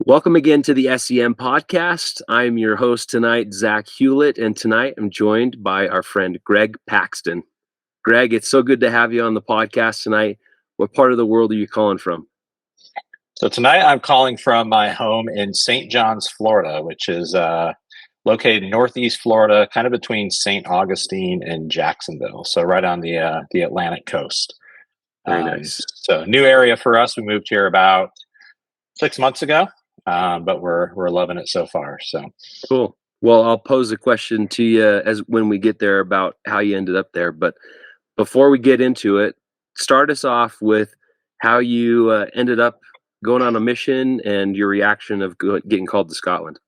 Welcome again to the S.E.M podcast. I'm your host tonight, Zach Hewlett, and tonight I'm joined by our friend Greg Paxton. Greg, it's so good to have you on the podcast tonight. What part of the world are you calling from? So tonight I'm calling from my home in St. John's, Florida, which is located in Northeast Florida, kind of between St. Augustine and Jacksonville. So right on the Atlantic coast. Very nice. So new area for us. We moved here about 6 months ago, but we're loving it so far. So Cool. Well, I'll pose a question to you as when we get there about how you ended up there. But before we get into it, start us off with how you ended up going on a mission and your reaction of getting called to Scotland.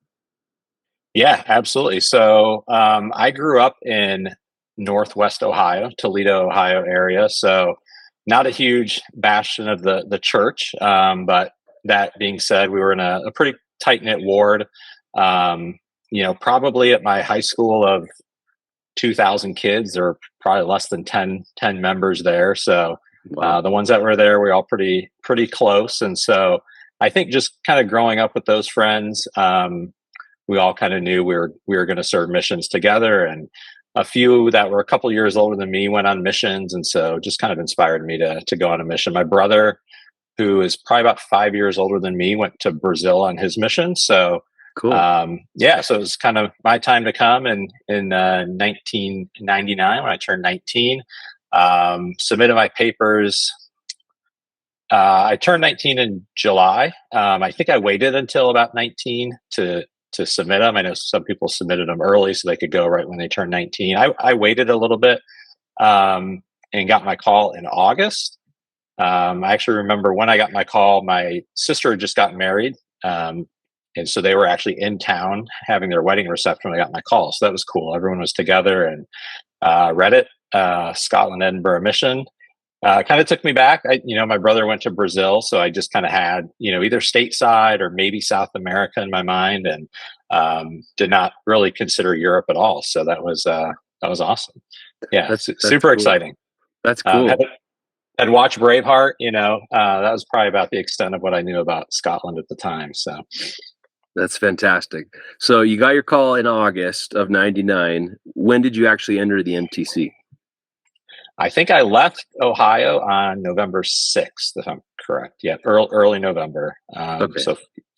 yeah, absolutely. So I grew up in Northwest Ohio, Toledo, Ohio area. So not a huge bastion of the church, but that being said, we were in a pretty tight knit ward. Probably at my high school of 2,000 kids, there were probably less than 10 members there. So Wow. the ones that were there, we were all pretty close. And so I think just kind of growing up with those friends, we all kind of knew we were going to serve missions together. And a few that were a couple years older than me went on missions, and so just kind of inspired me to go on a mission. My brother, who is probably about 5 years older than me, went to Brazil on his mission. So Cool. so it was kind of my time to come. And in 1999, when I turned 19, submitted my papers. I turned 19 in July. I think I waited until about 19 to submit them. I know some people submitted them early so they could go right when they turned 19. I waited a little bit and got my call in August. I actually remember when I got my call, my sister had just gotten married. And so they were actually in town having their wedding reception when I got my call. So that was cool. Everyone was together and read it. Scotland, Edinburgh Mission. Kind of took me back. My brother went to Brazil, so I just kind of had, either stateside or maybe South America in my mind, and did not really consider Europe at all. So that was awesome. Yeah, That's super cool. exciting. That's cool. Had watched Braveheart. That was probably about the extent of what I knew about Scotland at the time. So That's fantastic. So you got your call in August of 99. When did you actually enter the MTC? I think I left Ohio on November 6th, if I'm correct. Yeah, early November. Okay. So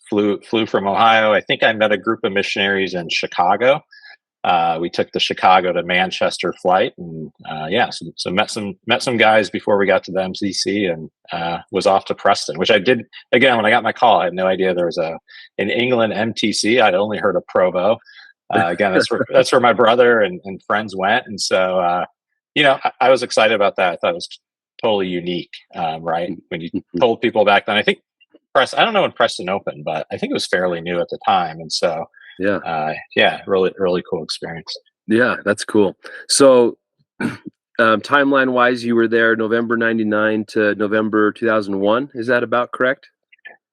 flew from Ohio. I think I met a group of missionaries in Chicago. We took the Chicago to Manchester flight, and so met some guys before we got to the MCC, and was off to Preston, which I did again when I got my call. I had no idea there was an England MTC. I'd only heard of Provo. Again, that's where my brother and friends went, and so I was excited about that. I thought it was totally unique, right? When you told people back then, I think I don't know when Preston opened, but I think it was fairly new at the time, and so. Really, really cool experience. Yeah, that's cool. So, timeline wise, you were there November 99 to November 2001. Is that about correct?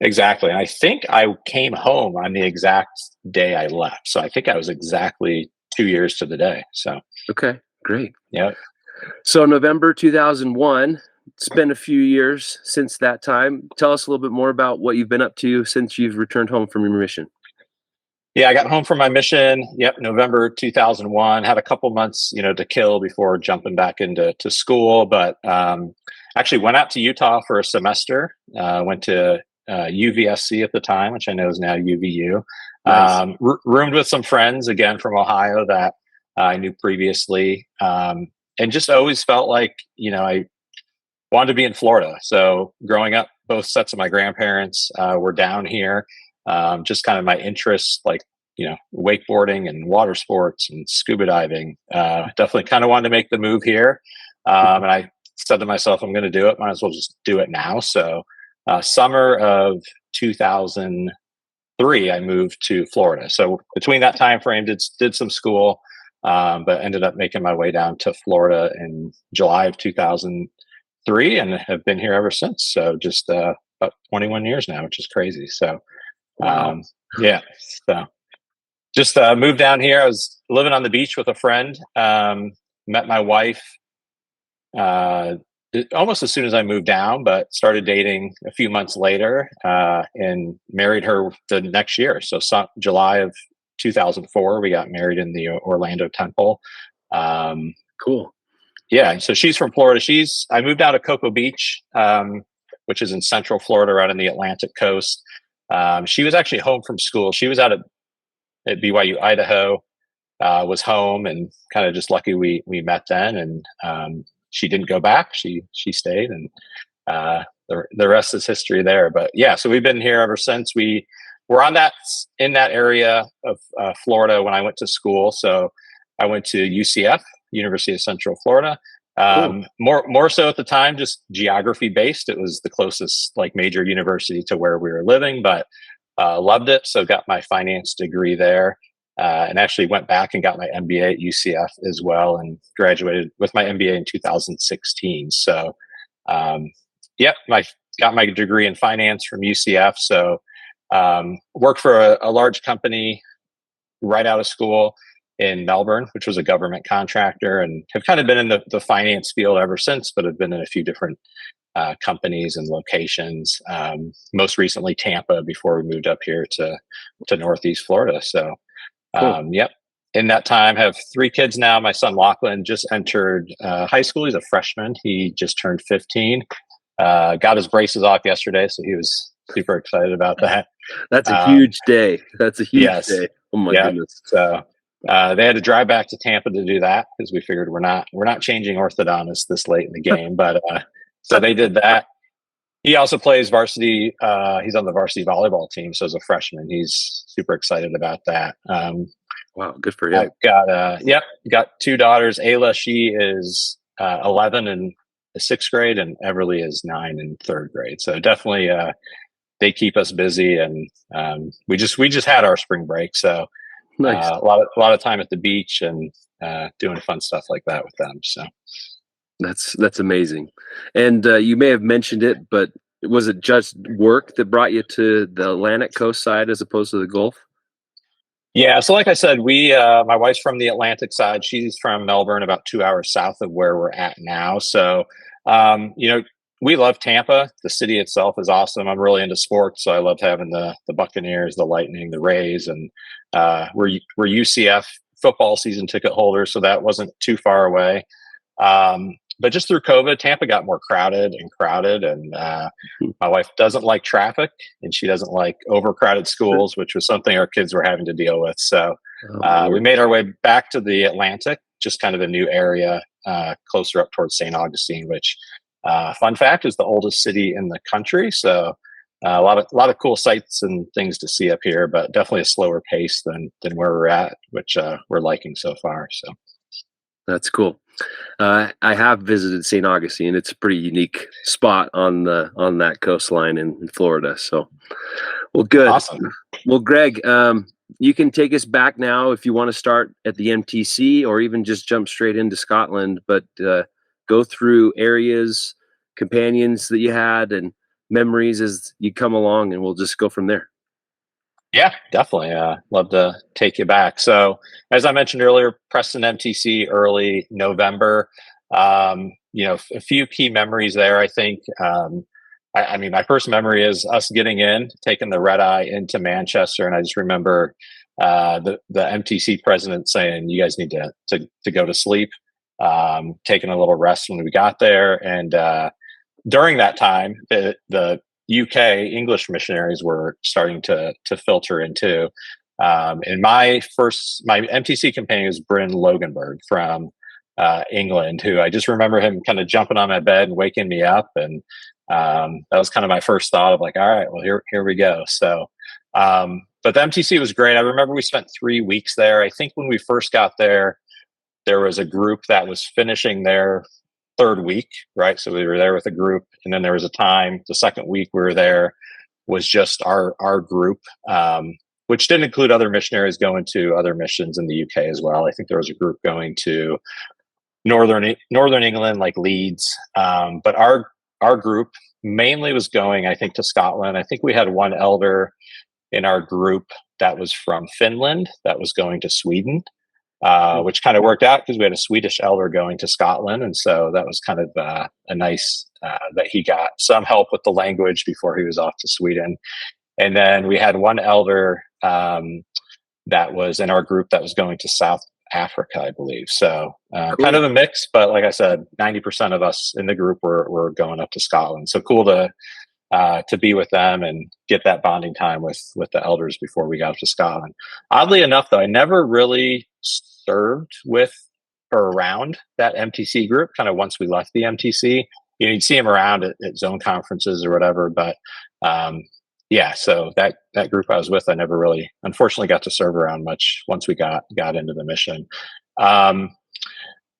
Exactly. And I think I came home on the exact day I left. So I think I was exactly 2 years to the day. So, okay, great. Yeah. So, November 2001, it's been a few years since that time. Tell us a little bit more about what you've been up to since you've returned home from your mission. Yeah, I got home from my mission. Yep, November 2001. Had a couple months, to kill before jumping back into school. But actually went out to Utah for a semester. Went to UVSC at the time, which I know is now UVU. Nice. Roomed with some friends again from Ohio that I knew previously, and just always felt like I wanted to be in Florida. So growing up, both sets of my grandparents were down here. Just kind of my interests, like wakeboarding and water sports and scuba diving. Definitely kind of wanted to make the move here, and I said to myself, I'm going to do it. Might as well just do it now. So summer of 2003, I moved to Florida. So between that time frame, did some school, but ended up making my way down to Florida in July of 2003, and have been here ever since. So just about 21 years now, which is crazy. So. Wow. So just moved down here. I was living on the beach with a friend. Met my wife almost as soon as I moved down, but started dating a few months later, and married her the next year. So July of 2004, we got married in the Orlando Temple. Um, Cool. yeah, so she's from Florida. I moved out of Cocoa Beach, which is in Central Florida, right on the Atlantic coast. She was actually home from school. She was out at BYU, Idaho, was home, and kind of just lucky we met then. And she didn't go back. She stayed, and the rest is history there. But yeah, so we've been here ever since. We're in that area of Florida when I went to school. So I went to UCF, University of Central Florida. Cool. More so at the time, just geography based. It was the closest like major university to where we were living, but loved it. So got my finance degree there, and actually went back and got my MBA at UCF as well, and graduated with my MBA in 2016. So, yep, got my degree in finance from UCF. So, worked for a large company right out of school in Melbourne, which was a government contractor, and have kind of been in the finance field ever since, but have been in a few different companies and locations. Most recently Tampa, before we moved up here to Northeast Florida. So, Cool. yep. In that time, have 3 kids now. My son Lachlan just entered high school. He's a freshman. He just turned 15. Got his braces off yesterday, so he was super excited about that. That's a huge day. That's a huge Yes. day. Oh my Yeah. goodness. So they had to drive back to Tampa to do that, because we figured we're not changing orthodontists this late in the game. But so they did that. He also plays varsity. He's on the varsity volleyball team. So as a freshman, he's super excited about that. Wow, good for him. I've got 2 daughters. Ayla, she is 11 in the 6th grade, and Everly is 9 in 3rd grade. So definitely, they keep us busy, and we just had our spring break, so Nice. a lot of time at the beach, and doing fun stuff like that with them. So That's amazing. And you may have mentioned it, but was it just work that brought you to the Atlantic coast side as opposed to the Gulf? yeah, so like I said, my wife's from the Atlantic side. She's from Melbourne, about 2 hours south of where we're at now. So we love Tampa. The city itself is awesome. I'm really into sports, so I love having the Buccaneers, the Lightning, the Rays, and we're UCF football season ticket holders, so that wasn't too far away. But just through COVID, Tampa got more crowded, and my wife doesn't like traffic, and she doesn't like overcrowded schools, which was something our kids were having to deal with. So we made our way back to the Atlantic, just kind of a new area, closer up towards St. Augustine, which, fun fact, is the oldest city in the country. So a lot of cool sights and things to see up here, but definitely a slower pace than where we're at, which we're liking so far. So That's cool. I have visited St. Augustine. It's a pretty unique spot on that coastline in Florida. So, well, good. awesome. Well, Greg, you can take us back now if you want to start at the MTC, or even just jump straight into Scotland. But go through areas, companions that you had, and memories as you come along, and we'll just go from there. Yeah, definitely. Love to take you back. So, as I mentioned earlier, Preston MTC early November. A few key memories there. I think. I mean, my first memory is us getting in, taking the red eye into Manchester, and I just remember the MTC president saying, "You guys need to go to sleep." Taking a little rest when we got there, and during that time, the UK English missionaries were starting to filter into. And my MTC companion was Bryn Loganberg from England, who I just remember him kind of jumping on my bed and waking me up, and that was kind of my first thought of like, all right, well here we go. So, but the MTC was great. I remember we spent 3 weeks there. I think when we first got there, there was a group that was finishing their 3rd week, right? So we were there with a group, and then there was a time, the 2nd week we were there was just our group, which didn't include other missionaries going to other missions in the UK as well. I think there was a group going to northern England, like Leeds, but our group mainly was going, I think, to Scotland. I think we had one elder in our group that was from Finland that was going to Sweden. which kind of worked out because we had a Swedish elder going to Scotland. And so that was kind of a nice that he got some help with the language before he was off to Sweden. And then we had one elder that was in our group that was going to South Africa, I believe. So Cool. kind of a mix, but like I said, 90% of us in the group were going up to Scotland. So cool to be with them and get that bonding time with the elders before we got up to Scotland. Oddly enough, though, I never really served with or around that MTC group. Kind of once we left the MTC, you'd see them around at zone conferences or whatever. But yeah, so that group I was with, I never really, unfortunately, got to serve around much once we got into the mission. And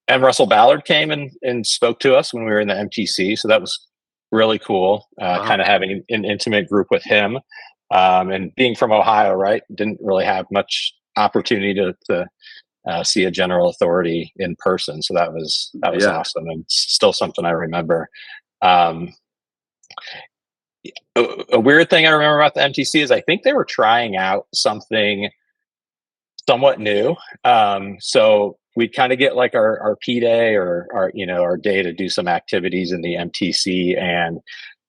Russell Ballard came and spoke to us when we were in the MTC, so that was really cool. Wow. Kind of having an intimate group with him, and being from Ohio, right? Didn't really have much opportunity to see a general authority in person, so that was Yeah. awesome, and still something I remember. A weird thing I remember about the MTC is I think they were trying out something somewhat new. So we'd kind of get like our P day or our day to do some activities in the MTC, and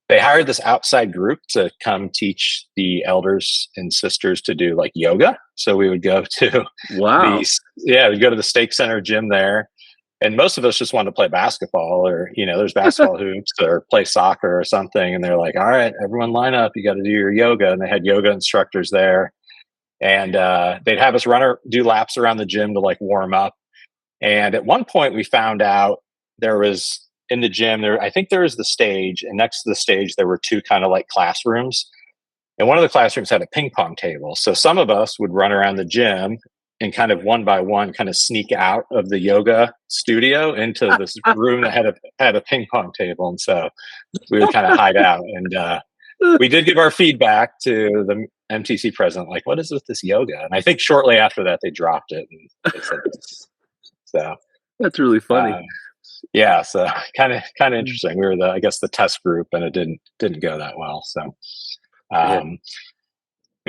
they hired this outside group to come teach the elders and sisters to do like yoga. So we would go to Wow. we'd go to the Stake Center gym there. And most of us just wanted to play basketball or, there's basketball hoops or play soccer or something. And they're like, all right, everyone line up. You got to do your yoga. And they had yoga instructors there. And they'd have us do laps around the gym to like warm up. And at one point we found out there was in the gym I think there was the stage, and next to the stage, there were two kind of like classrooms. And one of the classrooms had a ping pong table. So some of us would run around the gym and kind of one by one kind of sneak out of the yoga studio into this room that had a ping pong table. And so we would kind of hide out. And we did give our feedback to the MTC president, like, what is with this yoga? And I think shortly after that, they dropped it. And they said, so That's really funny. Yeah. So kind of interesting. We were the test group, and it didn't go that well. So, but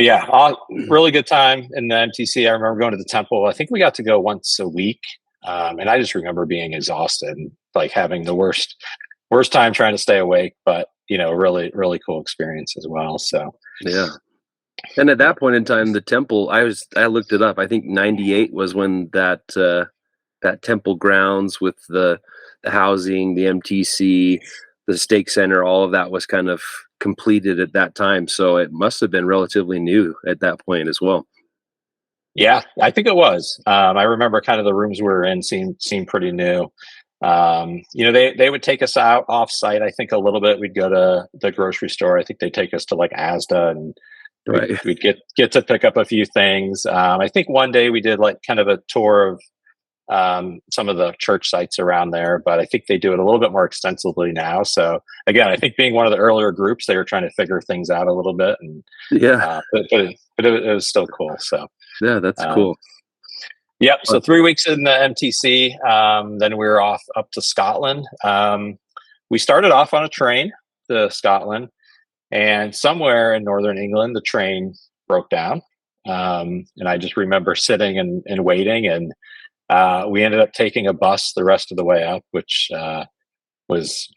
yeah, really good time in the MTC. I remember going to the temple. I think we got to go once a week. And I just remember being exhausted and like having the worst time trying to stay awake, but really, really cool experience as well. So, yeah. And at that point in time, the temple, I looked it up. I think 98 was when that temple grounds with the housing, the MTC, the Stake Center, all of that was kind of completed at that time. So it must have been relatively new at that point as well. Yeah, I think it was. I remember kind of the rooms we were in seemed pretty new. They would take us out off site. I think a little bit. We'd go to the grocery store. I think they'd take us to like Asda, and we'd get to pick up a few things. I think one day we did like kind of a tour of some of the church sites around there, but I think they do it a little bit more extensively now. So again, I think being one of the earlier groups, they were trying to figure things out a little bit, and but it was still cool. So yeah, that's cool. Yep. So 3 weeks in the MTC, then we were off up to Scotland. We started off on a train to Scotland, and somewhere in northern England, the train broke down. And I just remember sitting and waiting, and we ended up taking a bus the rest of the way up, which was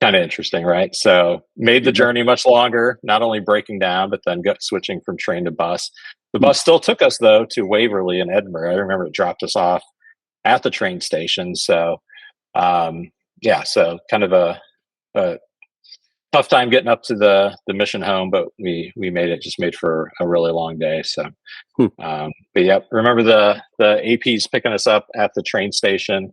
kind of interesting, right? So made the journey much longer, not only breaking down, but then switching from train to bus. The bus still took us, though, to Waverley in Edinburgh. I remember it dropped us off at the train station. So, so kind of a tough time getting up to the mission home, but we made for a really long day. So, but yeah, remember the APs picking us up at the train station.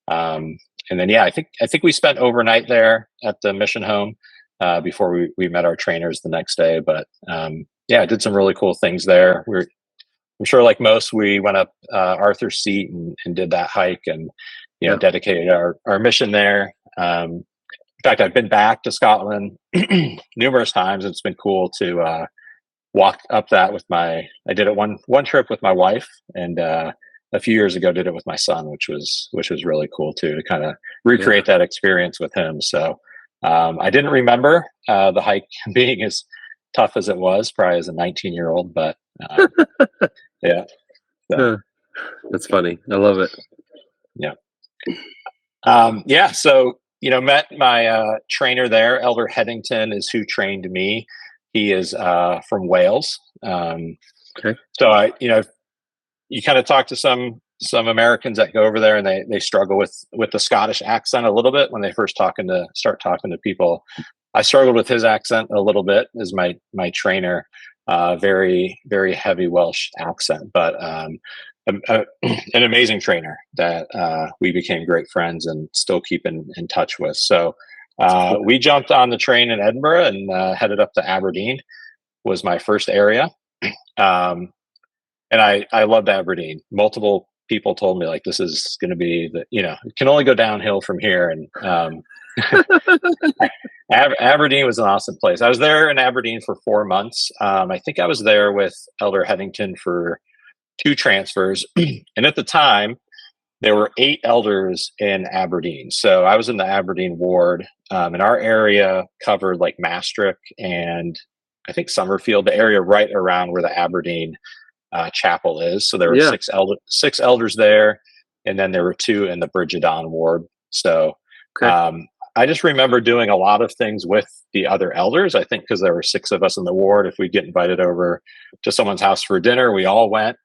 And then, I think we spent overnight there at the mission home before we met our trainers the next day. But did some really cool things there. I'm sure, like most, we went up Arthur's Seat and did that hike, and dedicated our mission there. In fact, I've been back to Scotland numerous times. It's been cool to walk up that with I did it one trip with my wife, and a few years ago did it with my son, which was really cool too, to kind of recreate that experience with him. So I didn't remember the hike being as tough as it was, probably as a 19-year-old, but yeah. So. That's funny. I love it. Yeah. Yeah. So, met my trainer there. Elder Headington is who trained me. He is from Wales. Okay. So you kind of talk to some Americans that go over there, and they struggle with the Scottish accent a little bit when they first start talking to people. I struggled with his accent a little bit as my trainer, very very heavy Welsh accent, but an amazing trainer that we became great friends and still keep in touch with. So we jumped on the train in Edinburgh and headed up to Aberdeen. Was my first area. Um, and I loved Aberdeen. Multiple people told me like this is going to be it can only go downhill from here. And Aberdeen was an awesome place. I was there in Aberdeen for 4 months. I think I was there with Elder Headington for 2 transfers, and at the time there were 8 elders in Aberdeen. So I was in the Aberdeen ward, and our area covered like Maastricht and I think Summerfield, the area right around where the Aberdeen chapel is. So there were Yeah. 6 elders there, and then there were 2 in the Brigidon ward. So Okay. I just remember doing a lot of things with the other elders. I think because there were 6 of us in the ward, if we'd get invited over to someone's house for dinner, we all went.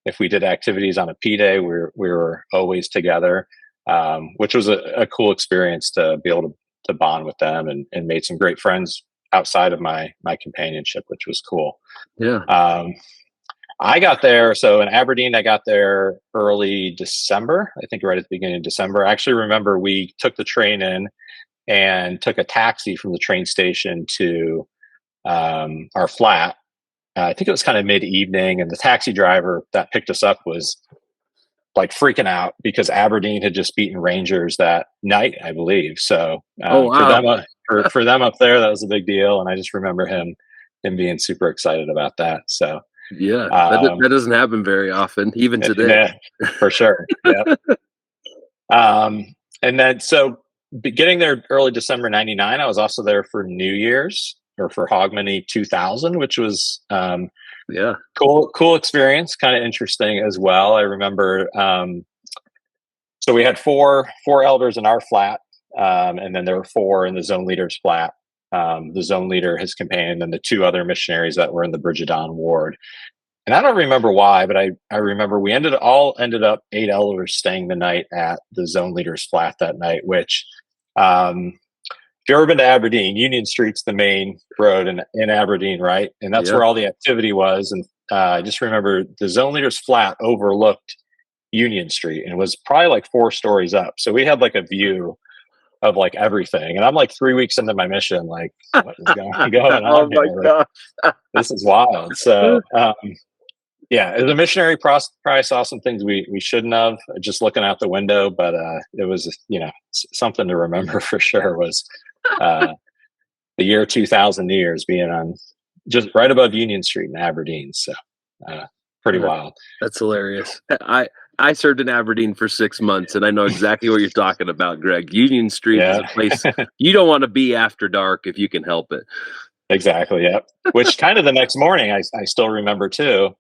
If we did activities on a P day, we were always together, which was a cool experience to be able to bond with them and made some great friends outside of my companionship, which was cool. Yeah. I got there. So in Aberdeen, I got there early December, I think right at the beginning of December. I actually remember we took the train in and took a taxi from the train station to our flat. I think it was kind of mid-evening, and the taxi driver that picked us up was like freaking out because Aberdeen had just beaten Rangers that night, I believe. So Oh for wow. them, for them up there, that was a big deal, and I just remember him being super excited about that. So Yeah. um, That doesn't happen very often, even today. yeah, for sure. Yeah. Um, and then so getting there early December '99, I was also there for New Year's or for Hogmanay 2000, which was Yeah. cool experience, kind of interesting as well. I remember so we had four elders in our flat, and then there were 4 in the zone leader's flat. The zone leader, his companion, and the 2 other missionaries that were in the Brigidon ward. And I don't remember why, but I remember we ended up 8 elders staying the night at the zone leader's flat that night. Which, if you've ever been to Aberdeen, Union Street's the main road in Aberdeen, right? And that's Yeah. where all the activity was. And I just remember the zone leader's flat overlooked Union Street and it was probably like 4 stories up. So we had like a view of like everything. And I'm like 3 weeks into my mission, like what is going Oh on my here? Like gosh. this is wild. So yeah, as a missionary, probably saw some things we shouldn't have just looking out the window, but it was something to remember for sure. Was uh, the year 2000 New Year's being on just right above Union Street in Aberdeen. So pretty wild. That's hilarious. I served in Aberdeen for 6 months, and I know exactly what you're talking about, Greg. Union Street is Yeah, a place you don't want to be after dark if you can help it. exactly. Yep. Which kind of the next morning, I still remember too.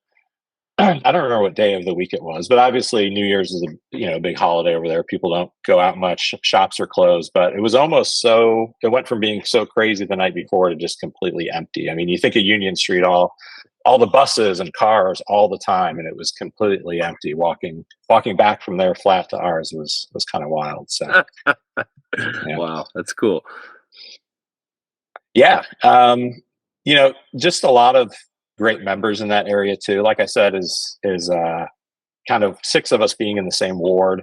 I don't remember what day of the week it was, but obviously New Year's is a big holiday over there. People don't go out much. Shops are closed, but it was almost so. It went from being so crazy the night before to just completely empty. I mean, you think of Union Street, all the buses and cars all the time, and it was completely empty. Walking back from their flat to ours was kind of wild. So yeah, Wow, that's cool. yeah. Just a lot of great members in that area too. Like I said, is kind of 6 of us being in the same ward.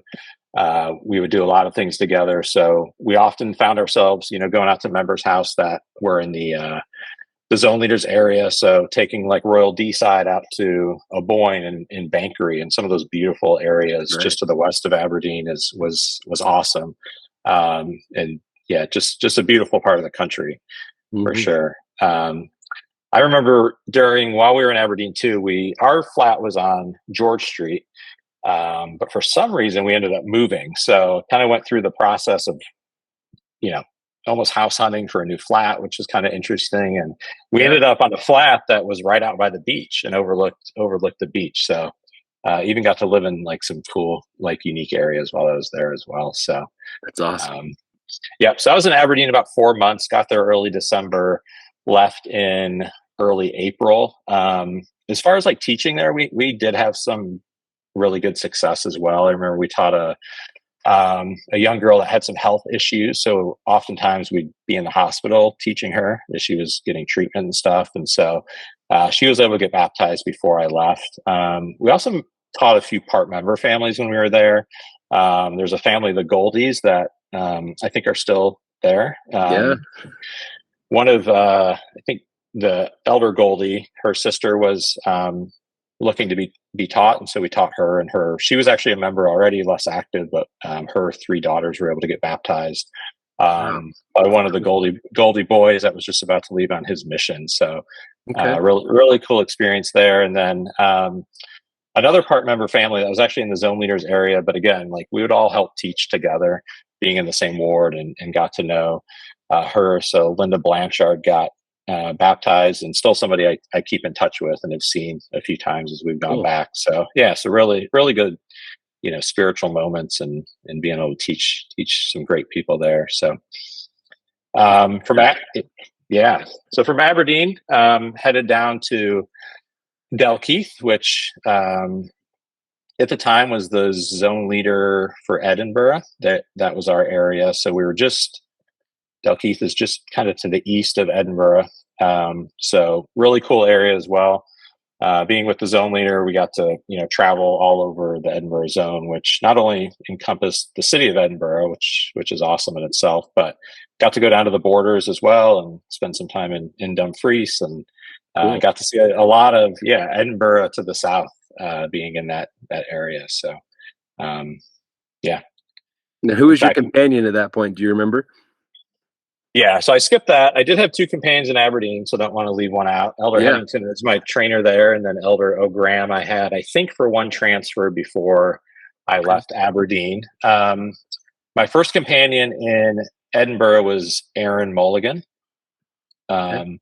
We would do a lot of things together. So we often found ourselves, going out to members' house that were in the zone leaders area. So taking like Royal D side out to Aboyne and in Bankery and some of those beautiful areas Right. just to the west of Aberdeen was awesome. And yeah, just a beautiful part of the country for Mhm. sure. I remember while we were in Aberdeen too, our flat was on George Street, but for some reason we ended up moving. So kind of went through the process of you know almost house hunting for a new flat, which was kind of interesting. And we Yeah. ended up on a flat that was right out by the beach and overlooked the beach. So Even got to live in like some cool, like unique areas while I was there as well. So, That's awesome. yeah. So I was in Aberdeen about 4 months, got there early December, left in early April. As far as like teaching there, we did have some really good success as well. I remember we taught a young girl that had some health issues. So oftentimes we'd be in the hospital teaching her as she was getting treatment and stuff. And so she was able to get baptized before I left. We also taught a few part member families when we were there. There's a family, the Goldies, that I think are still there. Yeah. One of, I think the elder Goldie, her sister was looking to be taught, and so we taught her. And she was actually a member already, less active, but her 3 daughters were able to get baptized Wow. by one of the Goldie boys that was just about to leave on his mission. So Okay. really cool experience there. And then another part member family that was actually in the zone leaders area, but again, like we would all help teach together, being in the same ward, and got to know her. So Linda Blanchard got baptized, and still somebody I keep in touch with and have seen a few times as we've gone Cool. back. So yeah, so really good, spiritual moments, and being able to teach some great people there. So from yeah, so from Aberdeen, headed down to Dalkeith, which at the time was the zone leader for Edinburgh. That was our area. So we were Dalkeith is just kind of to the east of Edinburgh. So really cool area as well. Being with the zone leader, we got to travel all over the Edinburgh zone, which not only encompassed the city of Edinburgh, which is awesome in itself, but got to go down to the borders as well and spend some time in Dumfries, and Cool. got to see a lot of Edinburgh to the south, being in that area. So yeah. Now, who In was your fact, companion at that point? Do you remember? yeah, so I skipped that. I did have 2 companions in Aberdeen, so don't want to leave one out. Elder Yeah. Hennington is my trainer there, and then Elder O'Graham I had, I think, for one transfer before I left Aberdeen. My first companion in Edinburgh was Aaron Mulligan. Okay.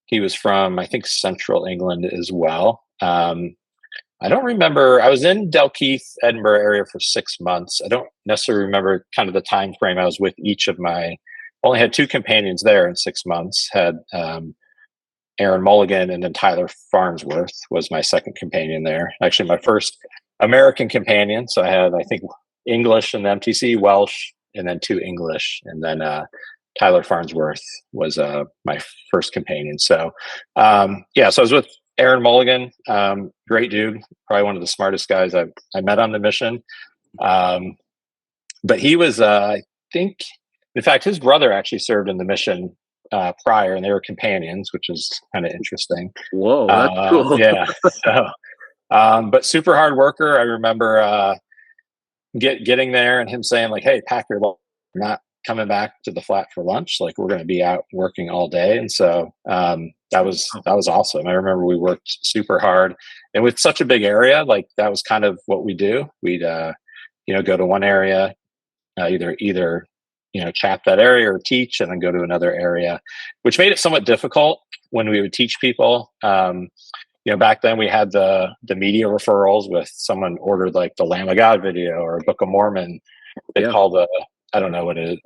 He was from, I think, Central England as well. I don't remember. I was in Dalkeith, Edinburgh area for 6 months. I don't necessarily remember kind of the time frame I was with each of my. Only had 2 companions there in 6 months. Had Aaron Mulligan, and then Tyler Farnsworth was my second companion there. Actually, my first American companion. So I had, I think, English in the MTC, Welsh, and then 2 English, and then Tyler Farnsworth was my first companion. So yeah, so I was with Aaron Mulligan, great dude, probably one of the smartest guys I met on the mission. But he was, I think, in fact, his brother actually served in the mission prior, and they were companions, which is kind of interesting. Whoa, that's cool. Yeah. So, but super hard worker. I remember getting there and him saying like, "Hey, pack your lunch. We're not coming back to the flat for lunch. Like, we're going to be out working all day." And so that was awesome. I remember we worked super hard, and with such a big area, like that was kind of what we do. We'd go to one area, either chap that area or teach, and then go to another area, which made it somewhat difficult when we would teach people. Back then we had the media referrals with someone ordered like the Lamb of God video or Book of Mormon. They'd call I don't know what it is.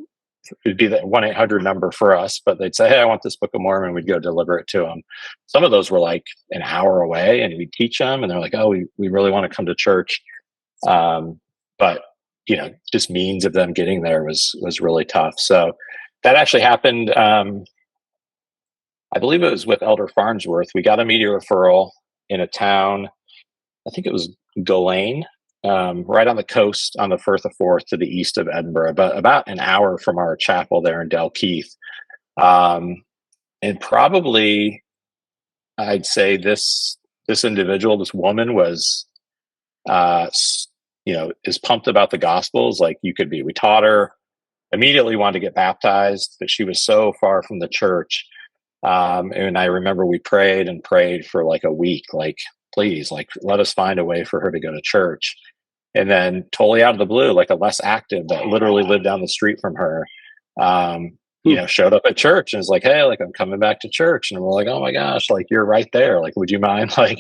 It'd be the 1-800 number for us, but they'd say, "Hey, I want this Book of Mormon." We'd go deliver it to them. Some of those were like an hour away, and we'd teach them, and they're like, "Oh, we really want to come to church." But just means of them getting there was really tough. So that actually happened. I believe it was with Elder Farnsworth. We got a media referral in a town, I think it was Gillane, right on the coast on the Firth of Forth to the east of Edinburgh, but about an hour from our chapel there in Dalkeith. And probably, I'd say this individual, this woman was, is pumped about the Gospels like you could be. We taught her, immediately wanted to get baptized, but she was so far from the church. And I remember we prayed and prayed for like a week, like, please, like, let us find a way for her to go to church. And then totally out of the blue, like a less active that literally lived down the street from her, showed up at church and was like, hey, like I'm coming back to church. And we're like, oh my gosh, like you're right there. Like, would you mind like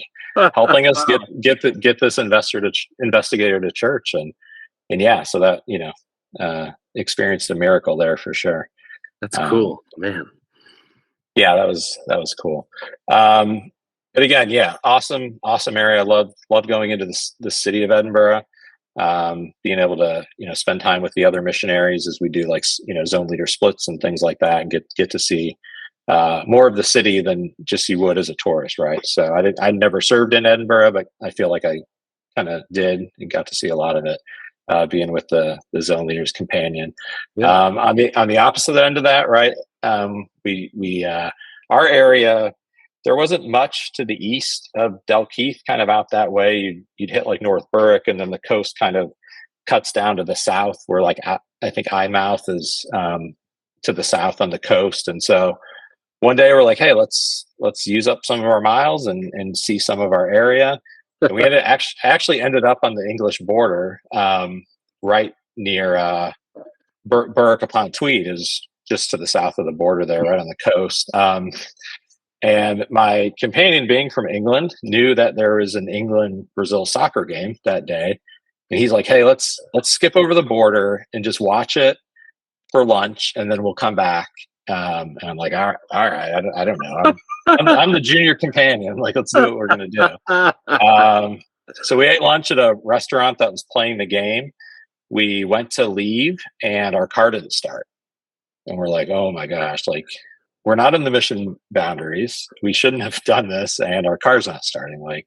helping us get this investigator to church? And yeah, so that, experienced a miracle there for sure. That's cool, man. Yeah, that was cool. But again, yeah, awesome area. Love going into the city of Edinburgh. Being able to spend time with the other missionaries as we do like zone leader splits and things like that, and get to see more of the city than just you would as a tourist, right? So I never served in Edinburgh, but I feel like I kind of did and got to see a lot of it, being with the zone leader's companion. Yeah. On the opposite end of that, right? We our area, there wasn't much to the east of Dalkeith, kind of out that way. You'd hit like North Berwick, and then the coast kind of cuts down to the south, where like I think Eyemouth is to the south on the coast. And so one day we're like, hey, let's use up some of our miles and see some of our area. And we actually ended up on the English border, right near Berwick upon Tweed is just to the south of the border there, right on the coast. And my companion, being from England, knew that there was an England-Brazil soccer game that day. And he's like, hey, let's skip over the border and just watch it for lunch, and then we'll come back. And I'm like, all right, I don't know. I'm the junior companion. Like, let's do what we're going to do. So we ate lunch at a restaurant that was playing the game. We went to leave, and our car didn't start. And we're like, oh my gosh, like, we're not in the mission boundaries. We shouldn't have done this, and our car's not starting. Like,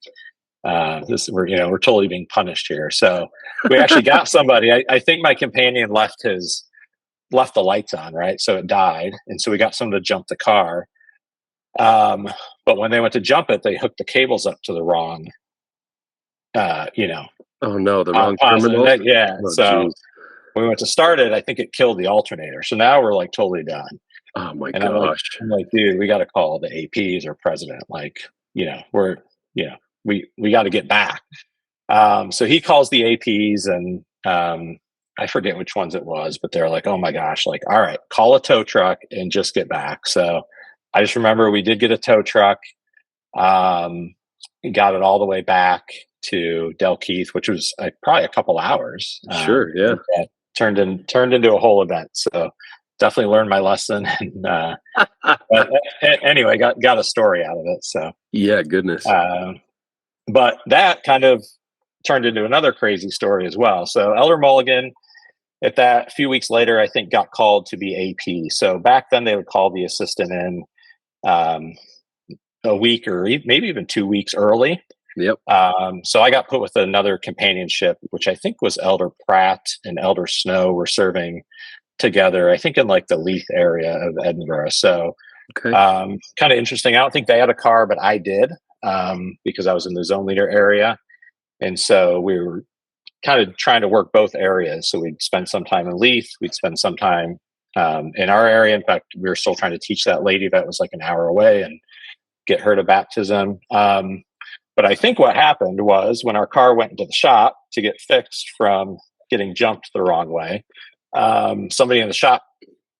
we're totally being punished here. So we actually got somebody. I think my companion left the lights on, right? So it died, and so we got someone to jump the car. But when they went to jump it, they hooked the cables up to the wrong. Oh no, the wrong terminal. Yeah. Oh, so geez. when we went to start it, I think it killed the alternator. So now we're like totally done. Oh my And gosh. I'm like, dude, we got to call the APs or president. Like, we got to get back. So he calls the APs, and I forget which ones it was, but they're like, oh my gosh, like, all right, call a tow truck and just get back. So I just remember we did get a tow truck, got it all the way back to Dalkeith, which was probably a couple hours. Sure. Yeah. Turned into a whole event. So definitely learned my lesson. And, but anyway, got a story out of it. So yeah, goodness. But that kind of turned into another crazy story as well. So Elder Mulligan, at that few weeks later, I think got called to be AP. So back then they would call the assistant in a week or maybe even 2 weeks early. Yep. So I got put with another companionship, which I think was Elder Pratt and Elder Snow were serving together, I think in like the Leith area of Edinburgh. So okay. Kind of interesting. I don't think they had a car, but I did, because I was in the zone leader area. And so we were kind of trying to work both areas. So we'd spend some time in Leith, we'd spend some time in our area. In fact, we were still trying to teach that lady that was like an hour away and get her to baptism. But I think what happened was when our car went into the shop to get fixed from getting jumped the wrong way, somebody in the shop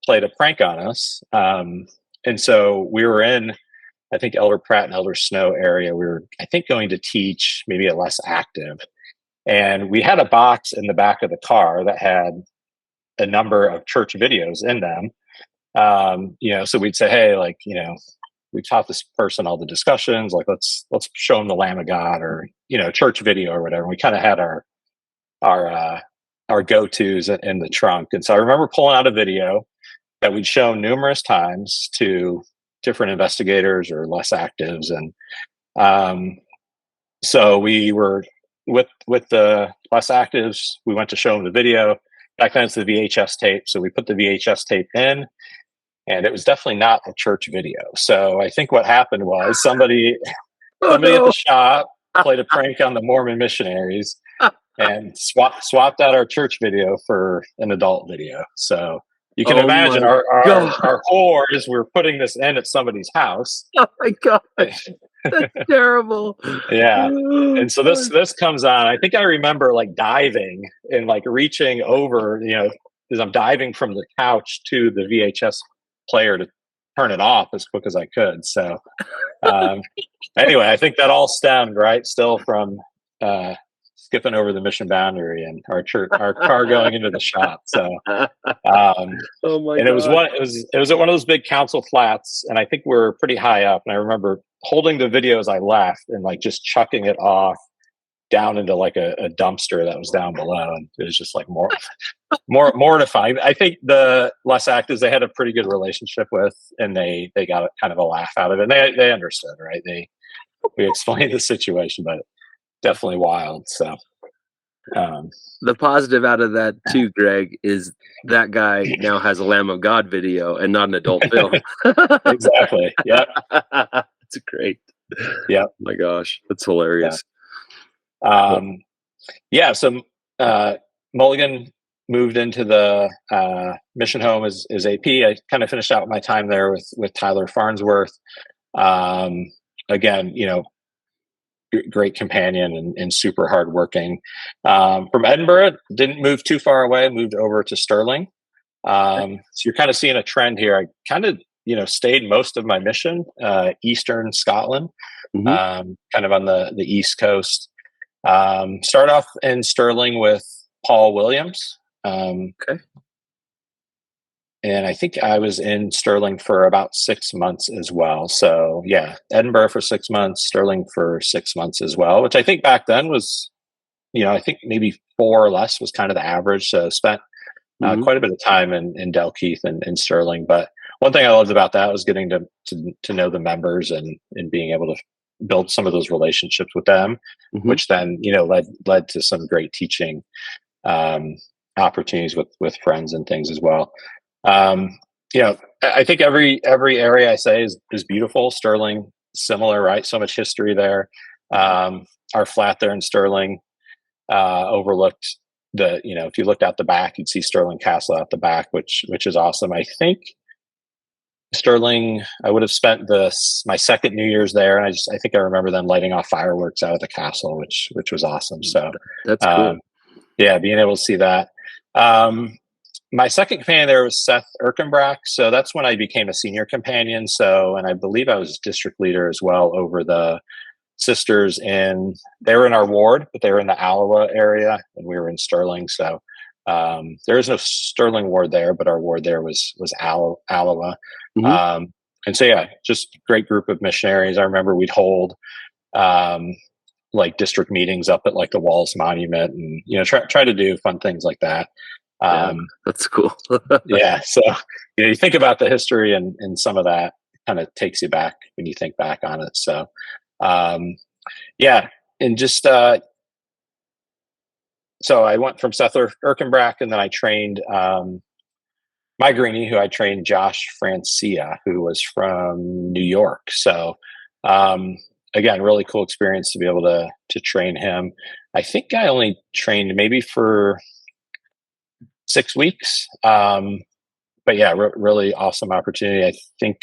played a prank on us. And so we were in, I think, Elder Pratt and Elder Snow area. We were, I think, going to teach maybe a less active. And we had a box in the back of the car that had a number of church videos in them. So we'd say, hey, like, we taught this person all the discussions, like, let's show them the Lamb of God, or, church video or whatever. And we kind of had our go-tos in the trunk. And so I remember pulling out a video that we'd shown numerous times to different investigators or less actives. And so we were with the less actives, we went to show them the video. Back then it's the VHS tape. So we put the VHS tape in, and it was definitely not a church video. So I think what happened was somebody at the shop played a prank on the Mormon missionaries and swapped out our church video for an adult video. So you can imagine our whores were putting this in at somebody's house. Oh my gosh. That's terrible. Yeah. And so this comes on. I think I remember like diving and like reaching over, as I'm diving from the couch to the VHS player to turn it off as quick as I could. So anyway, I think that all stemmed still from skipping over the mission boundary and our car going into the shop. So Oh my and god! it was at one of those big council flats, and I think we were pretty high up. And I remember holding the video as I left and like just chucking it off down into like a dumpster that was down below, and it was just like more mortifying. I think the less actives they had a pretty good relationship with, and they got kind of a laugh out of it. And they understood, right? We explained the situation, but definitely wild. So the positive out of that too, Greg, is that guy now has a Lamb of God video and not an adult film. Exactly. Yeah, That's great. Yeah. Oh my gosh, that's hilarious. Yeah. So Mulligan moved into the mission home as AP. I kind of finished out my time there with Tyler Farnsworth. Again, great companion and super hardworking. From Edinburgh, didn't move too far away, moved over to Stirling. So you're kind of seeing a trend here. I kind of, stayed most of my mission, Eastern Scotland, kind of on the East Coast. Start off in Stirling with Paul Williams. Okay. And I think I was in Stirling for about 6 months as well. So yeah, Edinburgh for 6 months, Stirling for 6 months as well, which I think back then was, I think maybe 4 or less was kind of the average. So spent quite a bit of time in Dalkeith and Stirling. But one thing I loved about that was getting to know the members and being able to build some of those relationships with them, which then, led to some great teaching opportunities with friends and things as well. I think every area I say is beautiful. Stirling, similar, right? So much history there. Our flat there in Stirling overlooked if you looked out the back, you'd see Stirling Castle out the back, which is awesome. I think Stirling, I would have spent my second New Year's there, and I think I remember them lighting off fireworks out of the castle, which was awesome. So that's cool. Yeah, being able to see that. My second companion there was Seth Erkenbrack. So that's when I became a senior companion. So, and I believe I was district leader as well over the sisters they were in our ward, but they were in the Alloa area and we were in Stirling. So, there is no Stirling ward there, but our ward there was Alloa. And so, yeah, just great group of missionaries. I remember we'd hold, like district meetings up at like the Wallace Monument and, try to do fun things like that. That's cool. Yeah. So, you think about the history and some of that kind of takes you back when you think back on it. So, yeah. And just, so I went from Seth Erkenbrack and then I trained, my greenie, who I trained, Josh Francia, who was from New York. So, again, really cool experience to be able to train him. I think I only trained maybe for 6 weeks. But yeah, really awesome opportunity. I think,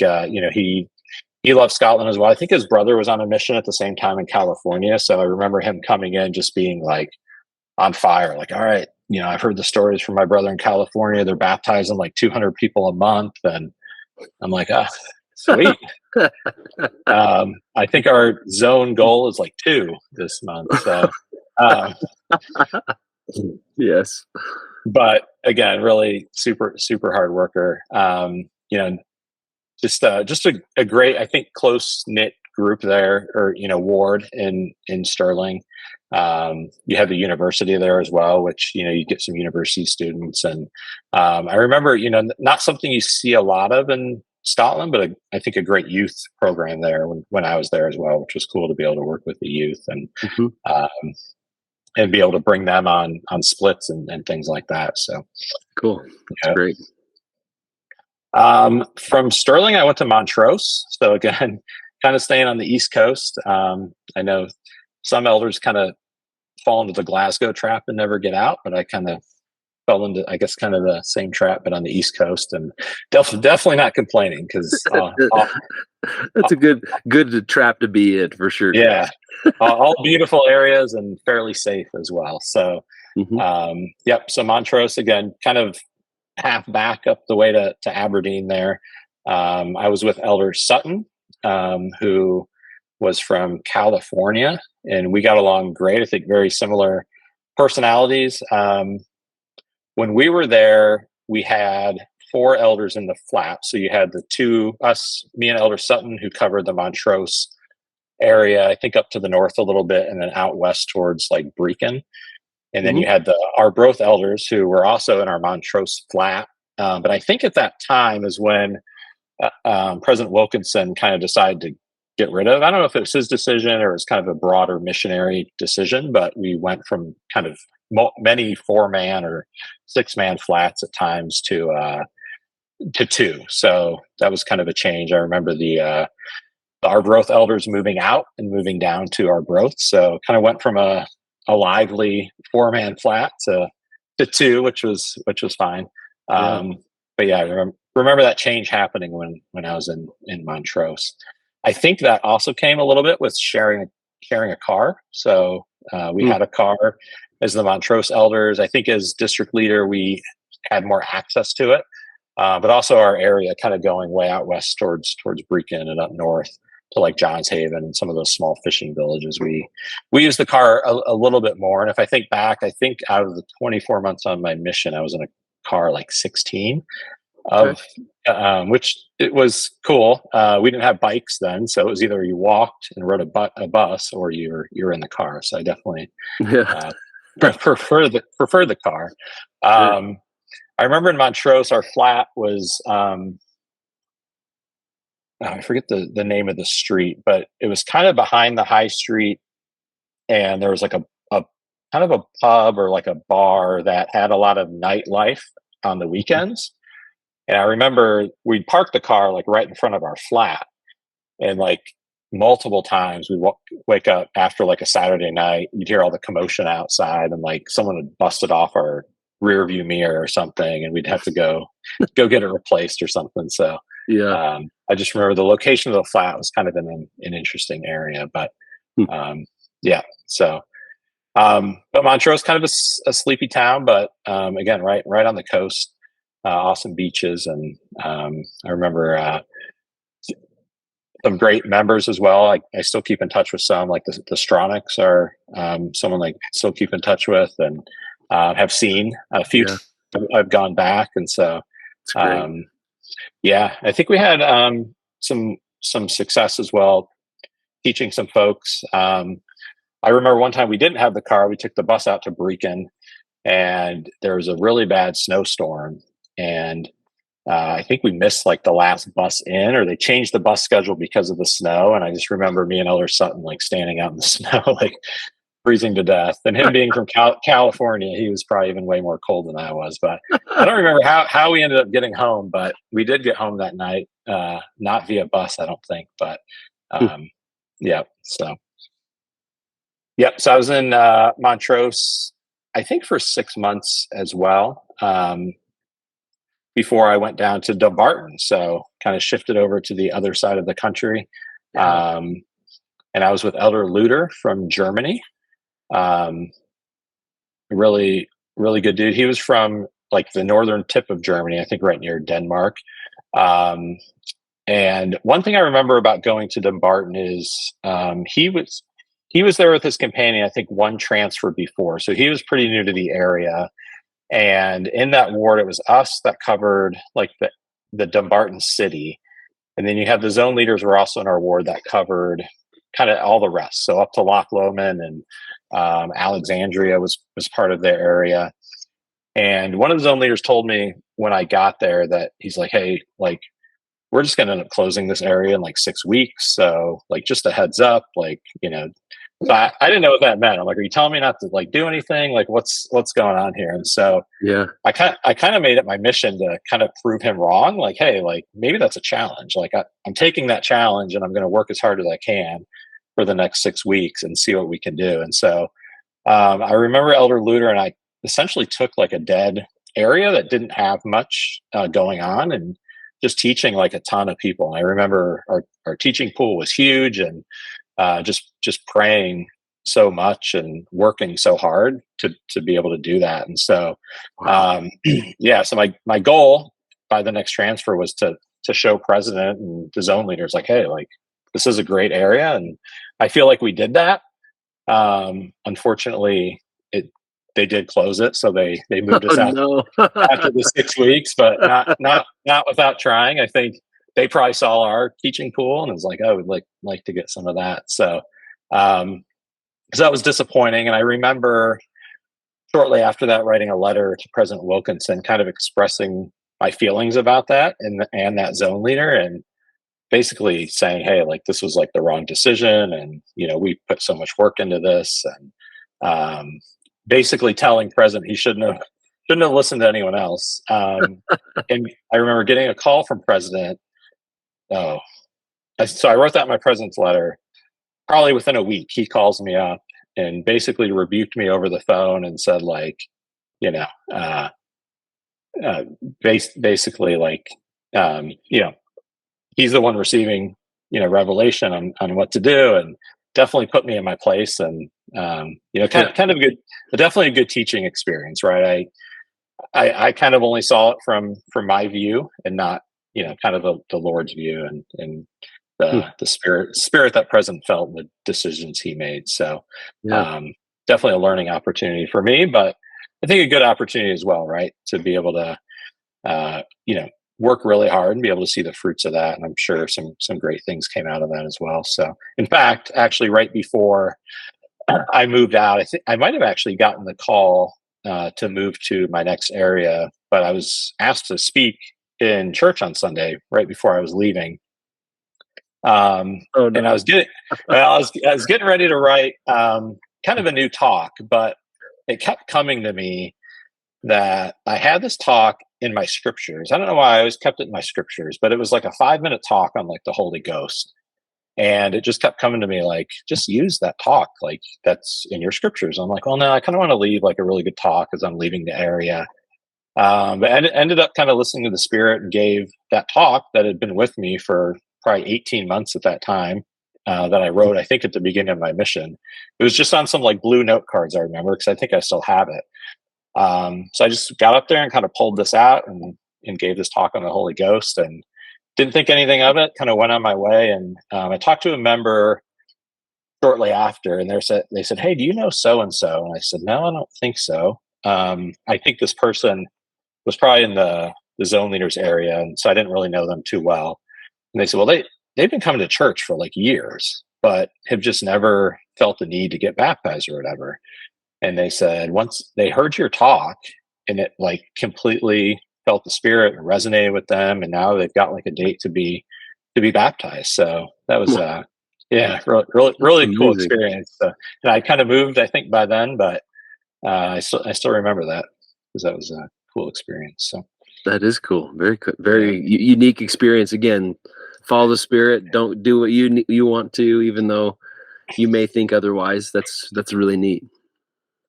he loved Scotland as well. I think his brother was on a mission at the same time in California. So I remember him coming in, just being like on fire, like, all right, I've heard the stories from my brother in California. They're baptizing like 200 people a month. And I'm like, sweet. I think our zone goal is like 2 this month. So, yes. But again, really super, super hard worker. Just a great, I think, close knit group there, or, ward in Stirling. You have the university there as well, which, you get some university students. And I remember, not something you see a lot of in Scotland, but I think a great youth program there when I was there as well, which was cool to be able to work with the youth and be able to bring them on splits and things like that. So cool. That's great. From Stirling, I went to Montrose. So again, kind of staying on the East Coast. I know some elders kind of fall into the Glasgow trap and never get out, but I kind of fell into, I guess, kind of the same trap, but on the East Coast, and definitely not complaining because that's a good trap to be in for sure. Yeah, all beautiful areas and fairly safe as well. So, yep. So Montrose again, kind of half back up the way to Aberdeen there. I was with Elder Sutton, who was from California, and we got along great. I think very similar personalities. When we were there, we had four elders in the flat. So you had the two, us, me and Elder Sutton, who covered the Montrose area, I think up to the north a little bit, and then out west towards like Brecon. And then Hmm. you had the Arbroath elders who were also in our Montrose flat. But I think at that time is when President Wilkinson kind of decided to get rid of. I don't know if it was his decision or it was kind of a broader missionary decision, but we went from kind of many 4-man or 6-man flats at times to two. So that was kind of a change. I remember the Arbroath elders moving out and moving down to Arbroath. So kind of went from a lively 4-man flat to two, which was fine. Yeah. But yeah, I remember that change happening when I was in Montrose. I think that also came a little bit with sharing a car. So we had a car as the Montrose elders. I think as district leader, we had more access to it, but also our area kind of going way out west towards Brecon and up north to like Johns Haven and some of those small fishing villages. We used the car a little bit more. And if I think back, I think out of the 24 months on my mission, I was in a car like 16 Okay. of which it was cool. We didn't have bikes then, so it was either you walked and rode a bus or you're in the car. So I definitely Yeah. prefer the car. Sure. I remember in Montrose, our flat was I forget the name of the street, but it was kind of behind the high street, and there was like a kind of a pub or like a bar that had a lot of nightlife on the weekends. And I remember we'd park the car like right in front of our flat, and like multiple times we wake up after like a Saturday night, you'd hear all the commotion outside, and like someone had busted off our rear view mirror or something, and we'd have to go get it replaced or something. So Yeah. I just remember the location of the flat was kind of in an interesting area, but Hmm. yeah. So, but Montrose kind of a sleepy town, but again, right on the coast, awesome beaches, and I remember some great members as well. I still keep in touch with some, like the Stronics are someone like still keep in touch with, and have seen a few. Yeah. I've gone back, and so It's great. yeah, I think we had some success as well teaching some folks. I remember one time we didn't have the car; we took the bus out to Brecon, and there was a really bad snowstorm, and I think we missed like the last bus in, or they changed the bus schedule because of the snow. And I just remember me and Elder Sutton like standing out in the snow, like freezing to death. And him being from California, he was probably even way more cold than I was. But I don't remember how we ended up getting home, but we did get home that night, not via bus, I don't think. But yeah, so yep. So I was in Montrose, I think for 6 months as well. Before I went down to Dumbarton. So kind of shifted over to the other side of the country. Yeah. And I was with Elder Luder from Germany. Really, really good dude. He was from like the northern tip of Germany, I think right near Denmark. And one thing I remember about going to Dumbarton is he was there with his companion, I think one transfer before. So he was pretty new to the area. And in that ward, it was us that covered like the Dumbarton city. And then you had the zone leaders were also in our ward that covered kind of all the rest. So up to Loch Lomond and Alexandria was part of their area. And one of the zone leaders told me when I got there that he's like, hey, like, we're just going to end up closing this area in like 6 weeks. So like, just a heads up, like, so I didn't know what that meant. I'm like, are you telling me not to like do anything? Like what's going on here? And so Yeah. I kind of made it my mission to kind of prove him wrong. Like, hey, like maybe that's a challenge. Like I'm taking that challenge and I'm going to work as hard as I can for the next 6 weeks and see what we can do. And so I remember Elder Luder and I essentially took like a dead area that didn't have much going on and just teaching like a ton of people. And I remember our teaching pool was huge, and just praying so much and working so hard to be able to do that. And so, Wow. yeah, so my goal by the next transfer was to to show president and the zone leaders, like, hey, like this is a great area, and I feel like we did that. Unfortunately, they did close it, so they moved Oh us out no. after the 6 weeks, but not without trying. I think they probably saw our teaching pool and was like, "Oh, we'd like to get some of that." So, because that was disappointing, and I remember shortly after that writing a letter to President Wilkinson, kind of expressing my feelings about that and that zone leader, and basically saying, "Hey, like this was like the wrong decision, and we put so much work into this," and basically telling President he shouldn't have listened to anyone else. And I remember getting a call from President. Oh, so I wrote that in my president's letter. Probably within a week, he calls me up and basically rebuked me over the phone and said, like, you know, uh, basically, like, he's the one receiving, revelation on what to do, and definitely put me in my place, and kind of good, definitely a good teaching experience, right? I kind of only saw it from my view and not, kind of the Lord's view, and the spirit that President felt and the decisions he made. So Yeah. definitely a learning opportunity for me, but I think a good opportunity as well, right? To be able to, work really hard and be able to see the fruits of that. And I'm sure some great things came out of that as well. So in fact, actually right before I moved out, I think I might have actually gotten the call to move to my next area, but I was asked to speak in church on Sunday right before I was leaving. Oh no. And I was getting ready to write kind of a new talk, but it kept coming to me that I had this talk in my scriptures. I don't know why I always kept it in my scriptures, but it was like a 5-minute talk on like the Holy Ghost. And it just kept coming to me like, just use that talk. Like that's in your scriptures. I'm like, well, no, I kind of want to leave like a really good talk as I'm leaving the area. But I ended up kind of listening to the Spirit and gave that talk that had been with me for probably 18 months at that time, that I wrote, I think at the beginning of my mission. It was just on some like blue note cards, I remember, because I think I still have it. So I just got up there and kind of pulled this out and gave this talk on the Holy Ghost, and didn't think anything of it, kind of went on my way. And I talked to a member shortly after, and they said, hey, do you know so-and-so? And I said, no, I don't think so. I think this person was probably in the zone leaders area, and so I didn't really know them too well. And they said, well, they've been coming to church for like years, but have just never felt the need to get baptized or whatever. And they said once they heard your talk and it like completely felt the Spirit and resonated with them, and now they've got like a date to be baptized. So that was really cool Amazing. experience. And I kind of moved, I think, by then, but I still remember that because that was a cool experience. So That is cool. Very unique experience. Again, follow the Spirit. Don't do what you want to, even though you may think otherwise. That's really neat.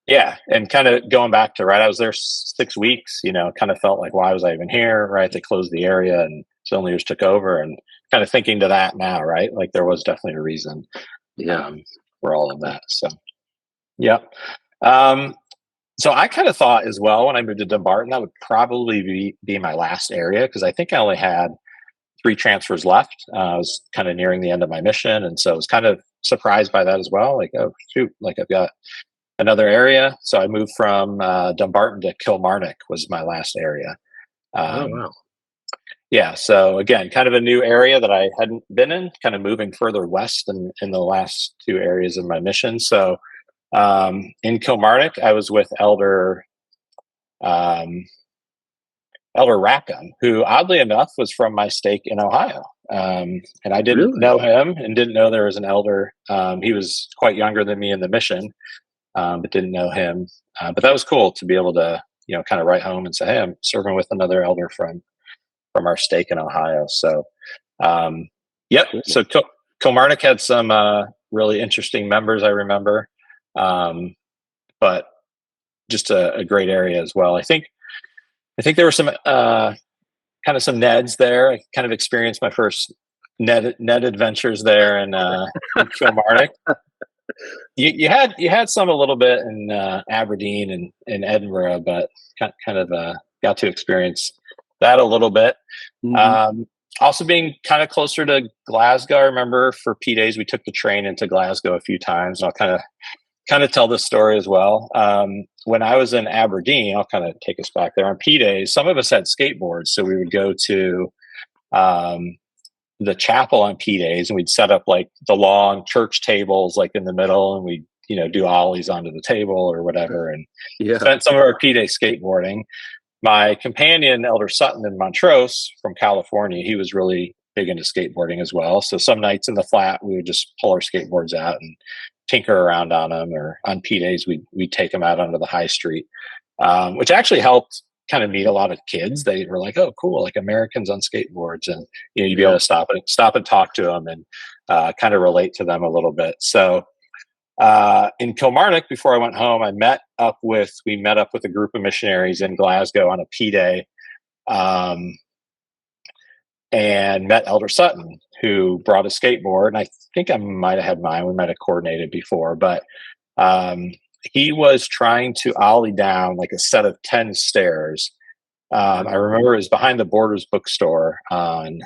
yeah, and kind of going back to, right, I was there 6 weeks. Kind of felt like, why was I even here? Right, they closed the area and zone leaders took over, and kind of thinking to that now, right, like there was definitely a reason, Yeah. for all of that. So yeah. So I kind of thought as well when I moved to Dumbarton that would probably be my last area, because I think I only had 3 transfers left. I was kind of nearing the end of my mission, and so I was kind of surprised by that as well. Like, oh shoot, like I've got another area. So I moved from Dumbarton to Kilmarnock was my last area. Oh wow. Yeah. So again, kind of a new area that I hadn't been in, kind of moving further west in the last 2 areas of my mission. So in Kilmarnock, I was with um, Elder Rackham, who oddly enough was from my stake in Ohio. And I didn't Really? know him and didn't know there was an elder. He was quite younger than me in the mission, but didn't know him. But that was cool to be able to, kind of write home and say, hey, I'm serving with another elder from our stake in Ohio. So, yep. Cool. So Kilmarnock had some really interesting members, I remember, but just a great area as well. I think there were some kind of some Neds there. I kind of experienced my first Ned adventures there in Kilmarnock. You had some a little bit in Aberdeen and in Edinburgh, but kind of got to experience that a little bit. Mhm. Also being kind of closer to Glasgow. I remember for P days we took the train into Glasgow a few times. And I'll kind of tell this story as well. When I was in Aberdeen, I'll kind of take us back there on P days. Some of us had skateboards, so we would go to um, the chapel on P days, and we'd set up like the long church tables, like in the middle, and we'd do ollies onto the table or whatever, and Yeah. spent some of our P day skateboarding. My companion, Elder Sutton in Montrose from California, he was really big into skateboarding as well. So some nights in the flat, we would just pull our skateboards out and tinker around on them, or on P days, we'd take them out onto the high street, which actually helped kind of meet a lot of kids. They were like, "Oh, cool! Like Americans on skateboards," and you'd be able to stop and talk to them and kind of relate to them a little bit. So in Kilmarnock, before I went home, we met up with a group of missionaries in Glasgow on a P day, um, and met Elder Sutton, who brought a skateboard. And I think I might have had mine. We might have coordinated before, but um, he was trying to ollie down like a set of 10 stairs. I remember it was behind the Borders bookstore on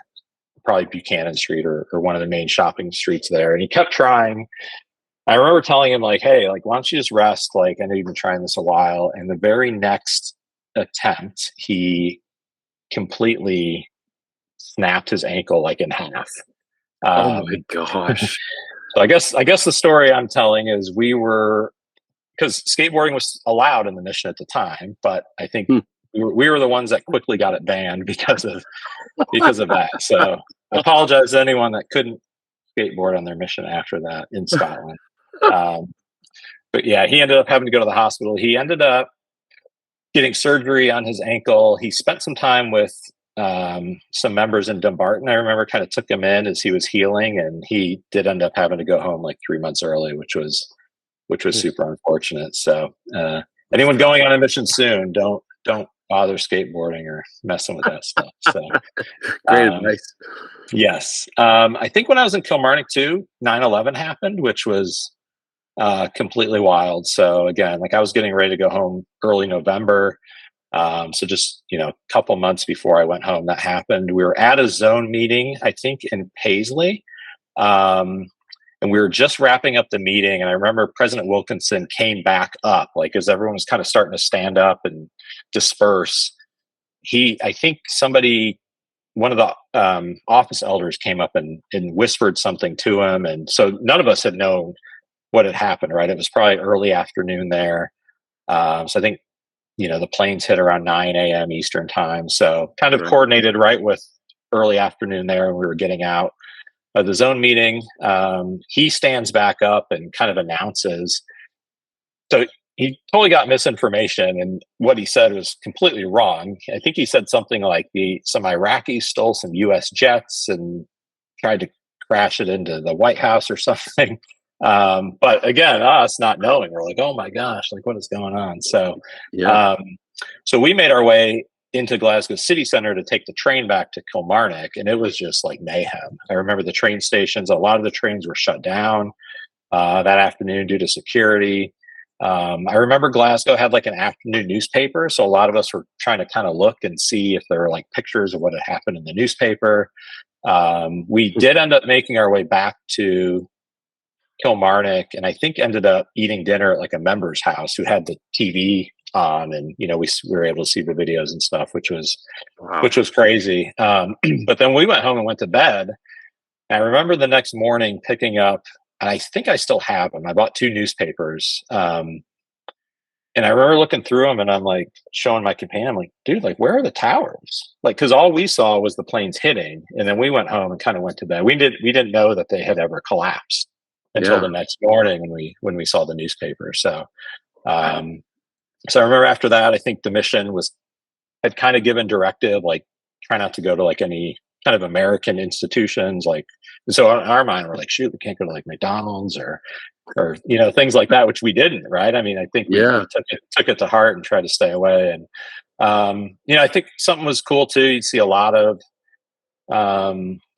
probably Buchanan Street, or one of the main shopping streets there. And he kept trying. I remember telling him, like, "Hey, like, why don't you just rest? Like, I know you've been trying this a while." And the very next attempt, he completely snapped his ankle like in half. Oh Um, my gosh. so I guess the story I'm telling is because skateboarding was allowed in the mission at the time, but I think Hmm. we were the ones that quickly got it banned because of that. So I apologize to anyone that couldn't skateboard on their mission after that in Scotland. Um, but yeah, he ended up having to go to the hospital. He ended up getting surgery on his ankle. He spent some time with some members in Dumbarton. I remember kind of took him in as he was healing, and he did end up having to go home like 3 months early, which was super unfortunate. So anyone going on a mission soon, don't bother skateboarding or messing with that stuff. So Great um, advice. yes, I think when I was in Kilmarnock too, 9/11 happened, which was completely wild. So again, like I was getting ready to go home early November. So just, a couple months before I went home, that happened. We were at a zone meeting, I think in Paisley. Um, and we were just wrapping up the meeting. And I remember President Wilkinson came back up, like as everyone was kind of starting to stand up and disperse. I think one of the office elders came up and whispered something to him. And so none of us had known what had happened, right? It was probably early afternoon there. So I think, the planes hit around 9 a.m. Eastern time. So kind of Right. coordinated right with early afternoon there. And we were getting out of the zone meeting. He stands back up and kind of announces. So he totally got misinformation, and what he said was completely wrong. I think he said something like some Iraqis stole some U.S. jets and tried to crash it into the White House or something. But again, us not knowing, we're like, "Oh my gosh, like what is going on?" So, Yeah. um, so we made our way into Glasgow city center to take the train back to Kilmarnock, and it was just like mayhem. I remember the train stations; a lot of the trains were shut down that afternoon due to security. I remember Glasgow had like an afternoon newspaper, so a lot of us were trying to kind of look and see if there were like pictures of what had happened in the newspaper. We did end up making our way back to Kilmarnock, and I think ended up eating dinner at like a member's house who had the TV on, and we were able to see the videos and stuff, which was Wow. which was crazy. But then we went home and went to bed. And I remember the next morning picking up, and I think I still have them. I bought two newspapers, and I remember looking through them, and I'm like showing my companion, I'm like, "Dude, like where are the towers?" Like because all we saw was the planes hitting, and then we went home and kind of went to bed. We didn't know that they had ever collapsed until Yeah. the next morning when we saw the newspaper. So Wow. so I remember after that, I think the mission had kind of given directive, like try not to go to like any kind of American institutions. Like, so in our mind, we're like, shoot, we can't go to like McDonald's or things like that, which we didn't, right? I mean, I think we Yeah. took it to heart and tried to stay away. And I think something was cool too. You'd see a lot of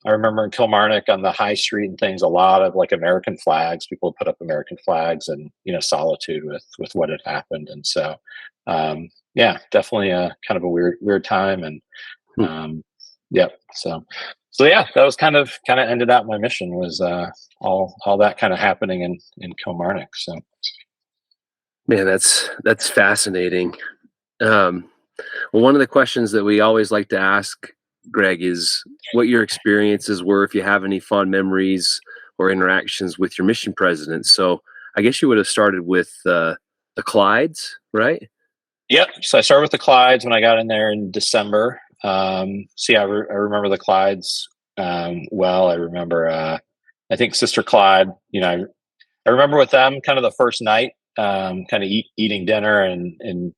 I remember in Kilmarnock on the high street and things, a lot of like American flags. People put up American flags and solitude with what had happened. And so, yeah, definitely a kind of a weird time. And Hmm. um, Yep. So yeah, that was kind of ended out my mission was all that kind of happening in Kilmarnock. So Man, that's fascinating. Um, well, one of the questions that we always like to ask, Greg, is what your experiences were, if you have any fond memories or interactions with your mission president. So I guess you would have started with the Clydes, right? yep. So I started with the Clydes when I got in there in December. So yeah, I remember the Clydes well. I remember I think Sister Clyde. I remember with them kind of the first night, kind of eating dinner and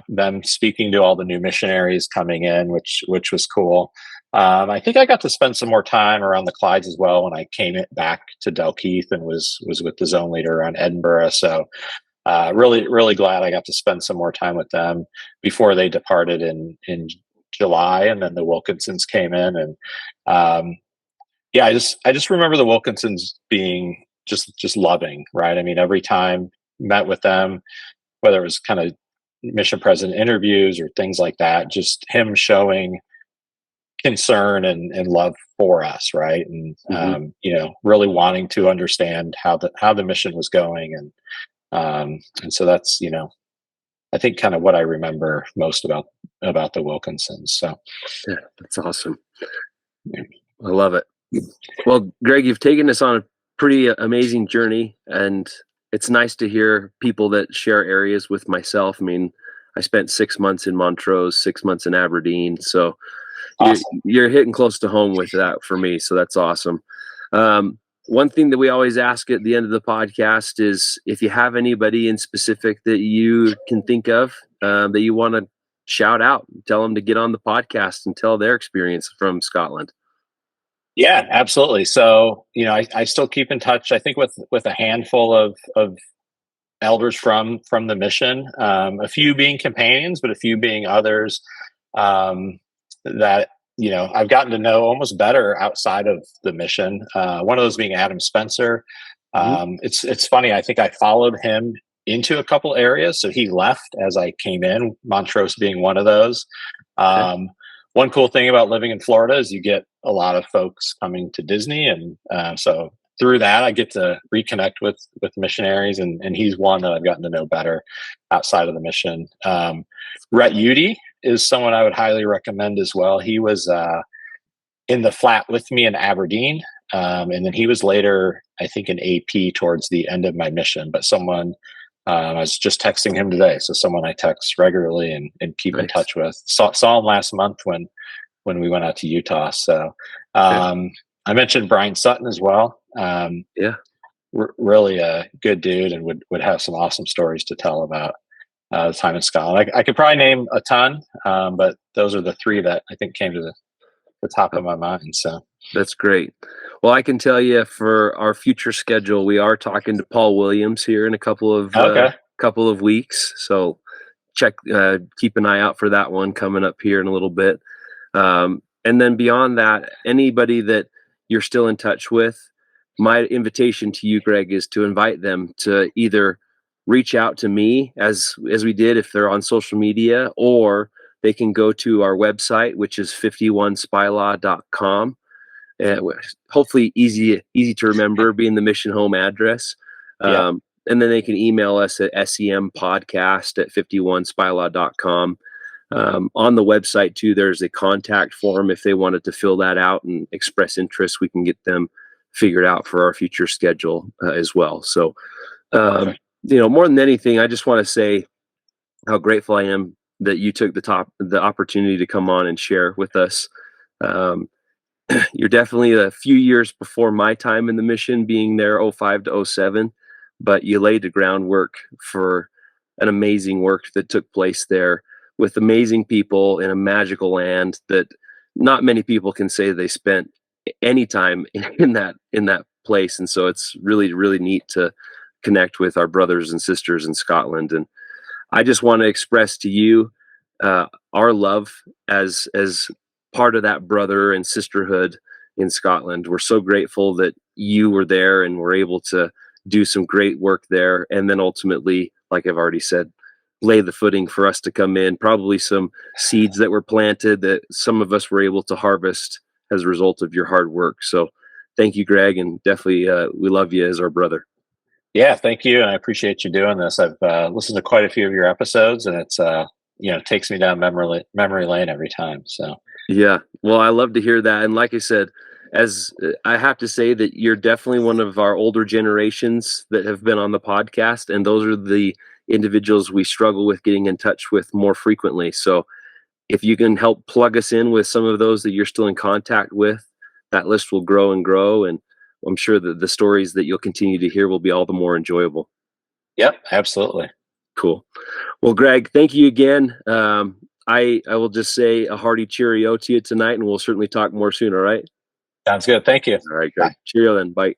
them speaking to all the new missionaries coming in, which was cool. I think I got to spend some more time around the Clydes as well when I came back to Dalkeith and was with the zone leader around Edinburgh. So really glad I got to spend some more time with them before they departed in July, and then the Wilkinsons came in, and yeah, I just remember the Wilkinsons being just loving, right? I mean, every time met with them, whether it was kind of mission president interviews or things like that, just him showing concern and love for us, right? And Hmm. really wanting to understand how the mission was going, and so that's I think kind of what I remember most about the Wilkinsons. So Yeah, that's awesome. yeah. I love it. Well, Greg, you've taken us on a pretty amazing journey, and it's nice to hear people that share areas with myself. I mean, I spent 6 months in Montrose, 6 months in Aberdeen, so you're Awesome. you're hitting close to home with that for me. So that's awesome. One thing that we always ask at the end of the podcast is if you have anybody in specific that you can think of that you want to shout out, tell them to get on the podcast and tell their experience from Scotland. Yeah, absolutely. So, I still keep in touch, I think with a handful of elders from the mission, a few being companions, but a few being others that, I've gotten to know almost better outside of the mission. One of those being Adam Spencer. Hmm. It's funny. I think I followed him into a couple areas. So he left as I came in, Montrose being one of those. Okay. Um, One cool thing about living in Florida is you get a lot of folks coming to Disney, and so through that I get to reconnect with missionaries, and he's one that I've gotten to know better outside of the mission. Rhett Udy is someone I would highly recommend as well. He was in the flat with me in Aberdeen, and then he was later, I think, an AP towards the end of my mission. But someone I was just texting him today, so someone I text regularly and keep in Nice. touch with. Saw him last month when we went out to Utah. So Okay. I mentioned Brian Sutton as well. Yeah. Really a good dude, and would have some awesome stories to tell about the time in Scotland. I could probably name a ton, but those are the three that I think came to the top of my mind. So That's great. Well, I can tell you for our future schedule, we are talking to Paul Williams here in a okay, couple of weeks. So keep an eye out for that one coming up here in a little bit. And then beyond that, anybody that you're still in touch with, my invitation to you, Greg, is to invite them to either reach out to me as we did if they're on social media, or they can go to our website, which is 51spylaw.com. Hopefully easy to remember, being the mission home address. yep, And then they can email us at S.E.M podcast at 51spylaw.com. On the website too, there's a contact form. If they wanted to fill that out and express interest, we can get them figured out for our future schedule as well. So, perfect. more than anything, I just want to say how grateful I am that you took the opportunity to come on and share with us. Um, you're definitely a few years before my time in the mission, being there '05 to '07, but you laid the groundwork for an amazing work that took place there with amazing people in a magical land that not many people can say they spent any time in that place. And so it's really neat to connect with our brothers and sisters in Scotland. And I just want to express to you our love as part of that brother and sisterhood in Scotland. We're so grateful that you were there and were able to do some great work there. And then ultimately, like I've already said, lay the footing for us to come in. Probably some seeds that were planted that some of us were able to harvest as a result of your hard work. So thank you, Greg, and definitely we love you as our brother. Yeah, thank you, and I appreciate you doing this. I've listened to quite a few of your episodes, and it's takes me down memory lane every time. So Yeah, well, I love to hear that, and like I said, as I have to say that you're definitely one of our older generations that have been on the podcast, and those are the individuals we struggle with getting in touch with more frequently. So if you can help plug us in with some of those that you're still in contact with, that list will grow and grow, and I'm sure that the stories that you'll continue to hear will be all the more enjoyable. yep, absolutely. Cool. Well, Greg, thank you again. I will just say a hearty cheerio to you tonight, and we'll certainly talk more soon. All right. Sounds good. Thank you. All right, Bye. Greg. Cheerio then. Bye.